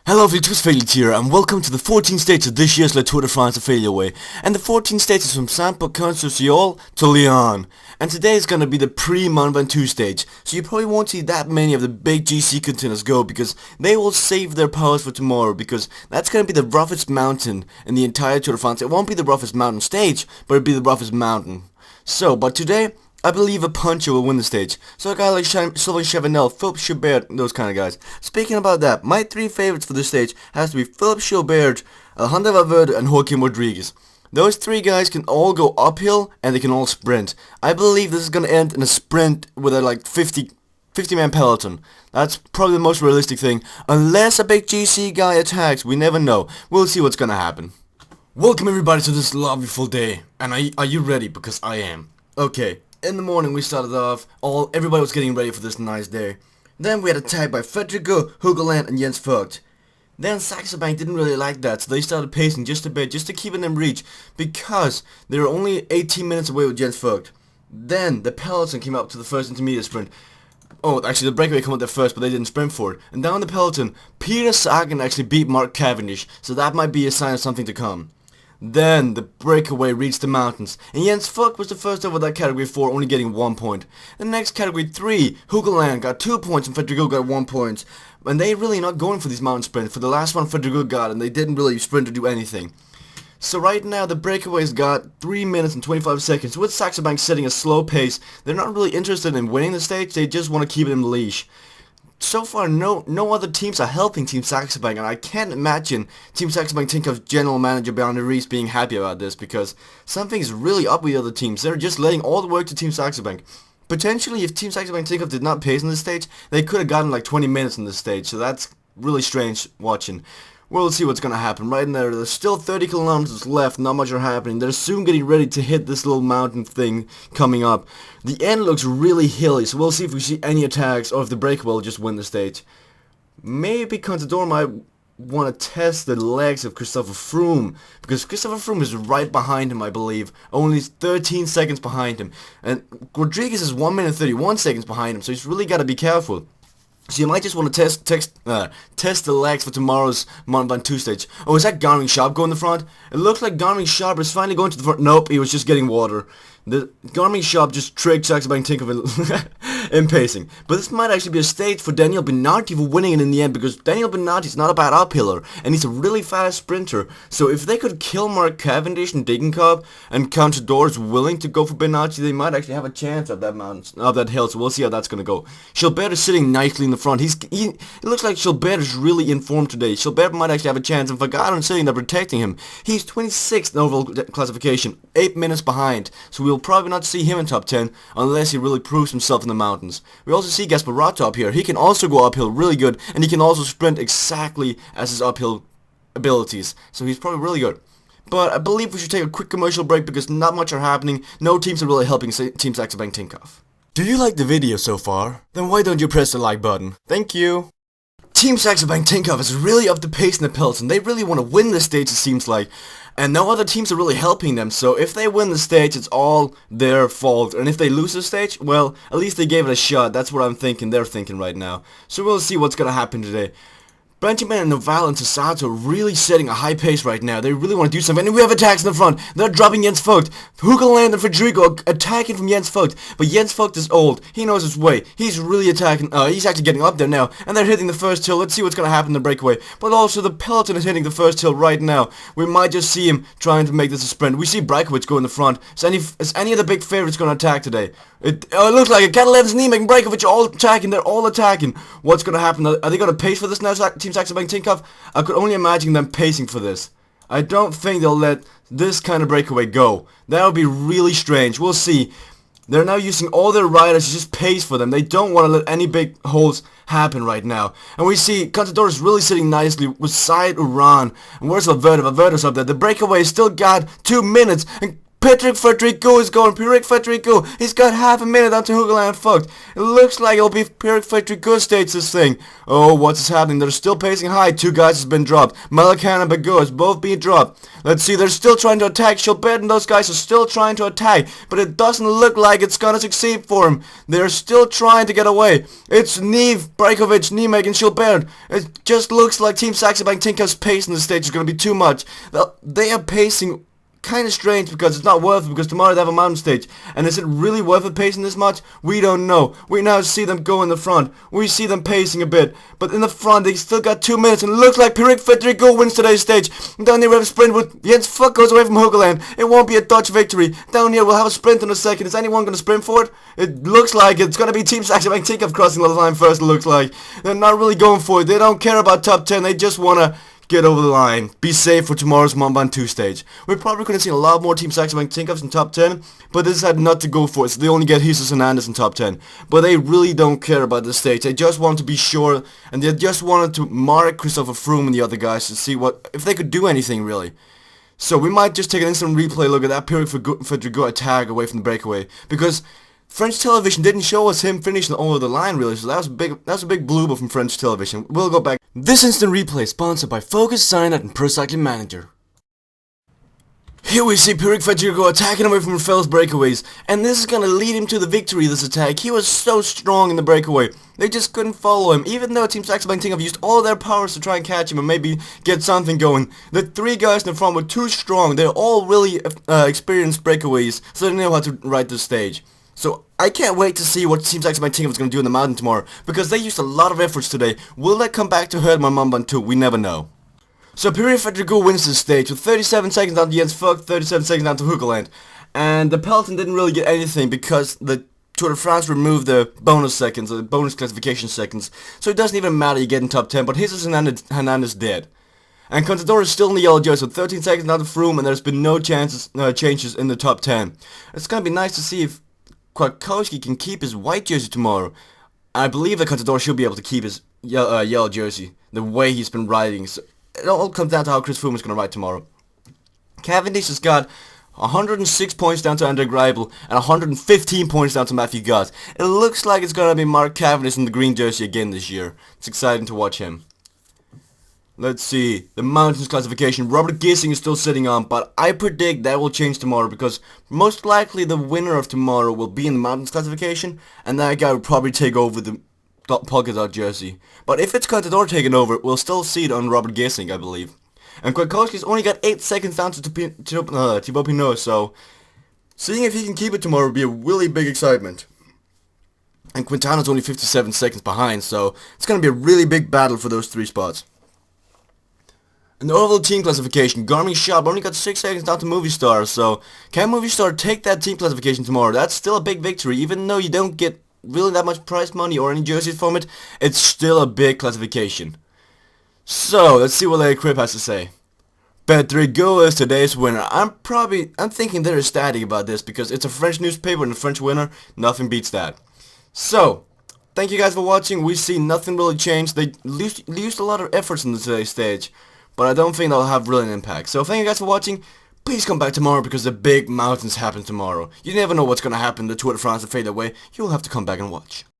Hello, it was Hilly here, and welcome to the 14 stages of this year's Le Tour de France Breakaway. And the 14 stages from Saint-Paul-Constituciol to Lyon. And today is going to be the pre-Mont Ventoux stage, so you probably won't see that many of the big GC contenders go, because they will save their powers for tomorrow, because that's going to be the roughest mountain in the entire Tour de France. It won't be the roughest mountain stage, but it'll be the roughest mountain. So, but today, I believe a puncher will win the stage. So a guy like Sylvain Chavanel, Philippe Gilbert, those kind of guys. Speaking about that, my three favorites for this stage has to be Philippe Gilbert, Alejandro Valverde, and Joaquim Rodriguez. Those three guys can all go uphill and they can all sprint. I believe this is going to end in a sprint with a like 50-man peloton. That's probably the most realistic thing. Unless a big GC guy attacks, we never know. We'll see what's going to happen. Welcome everybody to this lovely full day. And are you ready? Because I am. Okay. In the morning we started off, everybody was getting ready for this nice day. Then we had a tag by Federico, Hugoland and Jens Vogt. Then Saxo Bank didn't really like that, so they started pacing just a bit, just to keep in them reach, because they were only 18 minutes away with Jens Vogt. Then the peloton came up to the first intermediate sprint. Oh, actually the breakaway came out there first, but they didn't sprint for it. And down the peloton, Peter Sagan actually beat Mark Cavendish, so that might be a sign of something to come. Then the breakaway reached the mountains, and Jens Vogt was the first over that category 4, only getting 1 point. The next category 3, Hugoland got 2 points and Federico got 1 point. And they really not going for these mountain sprints. For the last one Federico got, and they didn't really sprint or do anything. So right now the breakaways got 3 minutes and 25 seconds, with Saxo Bank setting a slow pace. They're not really interested in winning the stage, they just want to keep it in the leash. So far, no other teams are helping Team Saxo Bank, and I can't imagine Team Saxo Bank Tinkoff's general manager Bjarne Riis being happy about this, because something is really up with the other teams. They're just letting all the work to Team Saxo Bank. Potentially, if Team Saxo Bank Tinkoff did not pace on this stage, they could have gotten like 20 minutes on this stage, so that's really strange watching. We'll see what's gonna happen. Right now, there's still 30 kilometers left, not much are happening. They're soon getting ready to hit this little mountain thing coming up. The end looks really hilly, so we'll see if we see any attacks or if the breakaway will just win the stage. Maybe Contador might want to test the legs of Christopher Froome, because Christopher Froome is right behind him, I believe. Only 13 seconds behind him. And Rodriguez is 1 minute 31 seconds behind him, so he's really got to be careful. So you might just want to test the legs for tomorrow's Mont Ventoux stage. Oh, is that Garmin Sharp going in the front? It looks like Garmin Sharp is finally going to the front. Nope, he was just getting water. The Garmin Sharp just tricked Saxo Bank Tinkoff in pacing. But this might actually be a stage for Daniel Benatti for winning it in the end, because Daniel Benatti is not a bad uphiller, and he's a really fast sprinter. So if they could kill Mark Cavendish and Degenkolb, and Contador is willing to go for Benatti, they might actually have a chance at that mountain, of that hill. So we'll see how that's gonna go. Gilbert is sitting nicely in the front. It looks like Gilbert is really in form today. Gilbert might actually have a chance, and Fagado sitting there protecting him. He's 26th in overall classification, 8 minutes behind. So we'll probably not see him in top 10 unless he really proves himself in the mountains. We also see Gasparotto up here. He can also go uphill really good, and he can also sprint exactly as his uphill abilities. So he's probably really good. But I believe we should take a quick commercial break, because not much are happening. No teams are really helping Team Saxo Bank Tinkoff. Do you like the video so far? Then why don't you press the like button? Thank you. Team Saxo Bank Tinkoff is really up the pace in the peloton. They really want to win this stage, it seems like. And no other teams are really helping them, so if they win the stage, it's all their fault. And if they lose the stage, well, at least they gave it a shot. That's what I'm thinking they're thinking right now. So we'll see what's gonna happen today. Benjamin and Noval and Tasato are really setting a high pace right now. They really want to do something. And we have attacks in the front. They're dropping Jens Vogt. Hugoland and Federico attacking from Jens Vogt. But Jens Vogt is old. He knows his way. He's really attacking. He's actually getting up there now. And they're hitting the first hill. Let's see what's going to happen in the breakaway. But also the peloton is hitting the first hill right now. We might just see him trying to make this a sprint. We see Breakaway go in the front. Is any of the big favorites going to attack today? It looks like it. Catalans, Niemek, and Breakaway are all attacking. They're all attacking. What's going to happen? Are they going to pace for this now, Team Saxo Bank Tinkoff? I could only imagine them pacing for this. I don't think they'll let this kind of breakaway go. That would be really strange. We'll see. They're now using all their riders to just pace for them. They don't want to let any big holes happen right now. And we see Contador is really sitting nicely with Syed Uran. And where's Valverde? Valverde's up there. The breakaway still got 2 minutes. And Patrick Frederico is going. Patrick Frederico, he's got half a minute onto Hugoland fucked. It looks like it'll be Patrick Frederico states this thing. Oh, what's happening? They're still pacing high. Two guys has been dropped. Malakan and Bago is both being dropped. Let's see, they're still trying to attack. Schilbert and those guys are still trying to attack, but it doesn't look like it's gonna succeed for him. They're still trying to get away. It's Neve, Breakaway, Niemek, and Schilbert. It just looks like Team Saxo Bank Tinker's pace in the stage is gonna be too much. They are pacing kind of strange because it's not worth it, because tomorrow they have a mountain stage. And is it really worth it pacing this much? We don't know. We now see them go in the front. We see them pacing a bit. But in the front they still got 2 minutes, and it looks like Patrick Frederico wins today's stage. Down here we have a sprint with Jens Fuck goes away from Hugoland. It won't be a Dutch victory. Down here we'll have a sprint in a second. Is anyone going to sprint for it? It looks like it's going to be Team Saxo Bank Tinker crossing the line first, it looks like. They're not really going for it. They don't care about top 10. They just want to get over the line. Be safe for tomorrow's Mumban 2 stage. We're probably going to see a lot more Team Saxo Bank Tinkups in top 10, but they decided not to go for it, so they only get Jesus and Anders in top 10. But they really don't care about this stage. They just want to be sure, and they just wanted to mark Christopher Froome and the other guys to see if they could do anything, really. So we might just take an instant replay look at that period for Drago attack away from the breakaway, because French television didn't show us him finishing over the line, really, so that was a big blooper from French television. We'll go back. This instant replay is sponsored by Focus Sign-Out and Pro Cycling Manager. Here we see Patrick Frederico attacking away from Rafael's breakaways, and this is gonna lead him to the victory, this attack. He was so strong in the breakaway. They just couldn't follow him, even though Team Saxo Bank Tinker have used all their powers to try and catch him and maybe get something going. The three guys in the front were too strong. They're all really experienced breakaways, so they know how to ride the stage. So I can't wait to see what Team Saxo Bank Tinker is going to do in the mountain tomorrow, because they used a lot of efforts today. Will that come back to hurt my Mumban 2? We never know. So Patrick Frederico wins this stage with 37 seconds down to Jens Vogt, 37 seconds down to Hugoland. And the peloton didn't really get anything because the Tour de France removed the bonus seconds, the bonus classification seconds. So it doesn't even matter you get in top 10, but Jesus and Hernandez did. And Contador is still in the yellow jersey with 13 seconds down to Froome, and there's been no changes in the top 10. It's going to be nice to see if Kwiatkowski can keep his white jersey tomorrow. I believe that Contador should be able to keep his yellow jersey, the way he's been riding. So it all comes down to how Chris Froome is going to ride tomorrow. Cavendish has got 106 points down to Andre Greipel and 115 points down to Matthew Goss. It looks like it's going to be Mark Cavendish in the green jersey again this year. It's exciting to watch him. Let's see, the mountains classification, Robert Gissing is still sitting on, but I predict that will change tomorrow, because most likely the winner of tomorrow will be in the mountains classification, and that guy will probably take over the polka dot jersey. But if it's Contador taking over, we'll still see it on Robert Gissing, I believe. And Kwiatkowski's only got 8 seconds down to Thibaut Pinot, so seeing if he can keep it tomorrow would be a really big excitement. And Quintana's only 57 seconds behind, so it's going to be a really big battle for those 3 spots. In the overall team classification, Garmin Schaub only got 6 seconds down to Movistar, so can Movistar take that team classification tomorrow? That's still a big victory, even though you don't get really that much prize money or any jerseys from it, it's still a big classification. So, let's see what Larry Cribb has to say. Pedrigo is today's winner. I'm thinking they're ecstatic about this, because it's a French newspaper and a French winner, nothing beats that. So, thank you guys for watching. We see nothing really changed. They used a lot of efforts in today's stage, but I don't think that'll have really an impact. So thank you guys for watching. Please come back tomorrow, because the big mountains happen tomorrow. You never know what's going to happen. The Tour de France will fade away. You'll have to come back and watch.